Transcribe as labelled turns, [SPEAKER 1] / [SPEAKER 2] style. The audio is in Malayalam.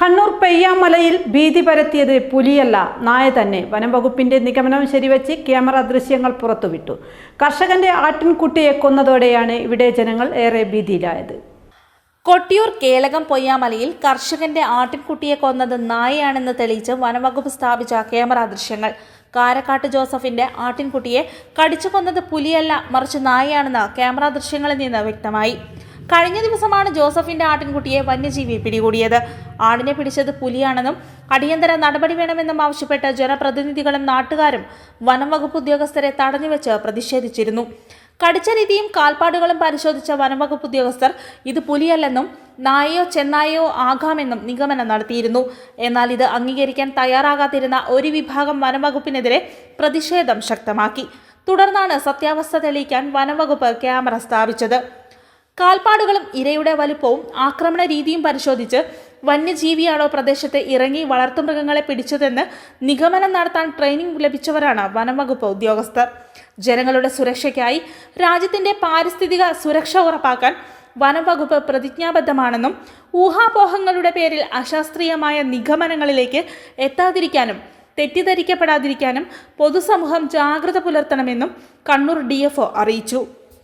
[SPEAKER 1] കണ്ണൂർ പെയ്യാമലയിൽ ഭീതി പരത്തിയത് പുലിയല്ല, നായ തന്നെ. വനം വകുപ്പിന്റെ നിഗമനം ശരിവെച്ച് ക്യാമറ ദൃശ്യങ്ങൾ പുറത്തുവിട്ടു. കർഷകന്റെ ആട്ടിൻകുട്ടിയെ കൊന്നതോടെയാണ് ഇവിടെ ജനങ്ങൾ ഏറെ ഭീതിയിലായത്.
[SPEAKER 2] കൊട്ടിയൂർ കേളകം പൊയ്യാമലയിൽ കർഷകന്റെ ആട്ടിൻകുട്ടിയെ കൊന്നത് നായയാണെന്ന് തെളിയിച്ച് വനംവകുപ്പ് സ്ഥാപിച്ച ക്യാമറ ദൃശ്യങ്ങൾ. കാരക്കാട്ട് ജോസഫിന്റെ ആട്ടിൻകുട്ടിയെ കടിച്ചു കൊന്നത് പുലിയല്ല, മറിച്ച് നായയാണെന്ന് ക്യാമറ ദൃശ്യങ്ങളിൽ നിന്ന് വ്യക്തമായി. കഴിഞ്ഞ ദിവസമാണ് ജോസഫിന്റെ ആട്ടിൻകുട്ടിയെ വന്യജീവി പിടികൂടിയത്. ആടിനെ പിടിച്ചത് പുലിയാണെന്നും അടിയന്തര നടപടി വേണമെന്നും ആവശ്യപ്പെട്ട് ജനപ്രതിനിധികളും നാട്ടുകാരും വനം വകുപ്പ് ഉദ്യോഗസ്ഥരെ തടഞ്ഞുവെച്ച് പ്രതിഷേധിച്ചിരുന്നു. കടിച്ച രീതിയും കാൽപ്പാടുകളും പരിശോധിച്ച വനം വകുപ്പ് ഉദ്യോഗസ്ഥർ ഇത് പുലിയല്ലെന്നും നായയോ ചെന്നായയോ ആകാമെന്നും നിഗമനം നടത്തിയിരുന്നു. എന്നാൽ ഇത് അംഗീകരിക്കാൻ തയ്യാറാകാതിരുന്ന ഒരു വിഭാഗം വനം വകുപ്പിനെതിരെ പ്രതിഷേധം ശക്തമാക്കി. തുടർന്നാണ് സത്യാവസ്ഥ തെളിയിക്കാൻ വനം വകുപ്പ് ക്യാമറ സ്ഥാപിച്ചത്. കാൽപ്പാടുകളും ഇരയുടെ വലുപ്പവും ആക്രമണ രീതിയും പരിശോധിച്ച് വന്യജീവിയാണോ പ്രദേശത്ത് ഇറങ്ങി വളർത്തുമൃഗങ്ങളെ പിടിച്ചതെന്ന് നിഗമനം നടത്താൻ ട്രെയിനിംഗ് ലഭിച്ചവരാണ് വനംവകുപ്പ് ഉദ്യോഗസ്ഥർ. ജനങ്ങളുടെ സുരക്ഷയ്ക്കായി രാജ്യത്തിന്റെ പാരിസ്ഥിതിക സുരക്ഷ ഉറപ്പാക്കാൻ വനംവകുപ്പ് പ്രതിജ്ഞാബദ്ധമാണെന്നും ഊഹാപോഹങ്ങളുടെ പേരിൽ അശാസ്ത്രീയമായ നിഗമനങ്ങളിലേക്ക് എത്താതിരിക്കാനും തെറ്റിദ്ധരിക്കപ്പെടാതിരിക്കാനും പൊതുസമൂഹം ജാഗ്രത പുലർത്തണമെന്നും കണ്ണൂർ DFO അറിയിച്ചു.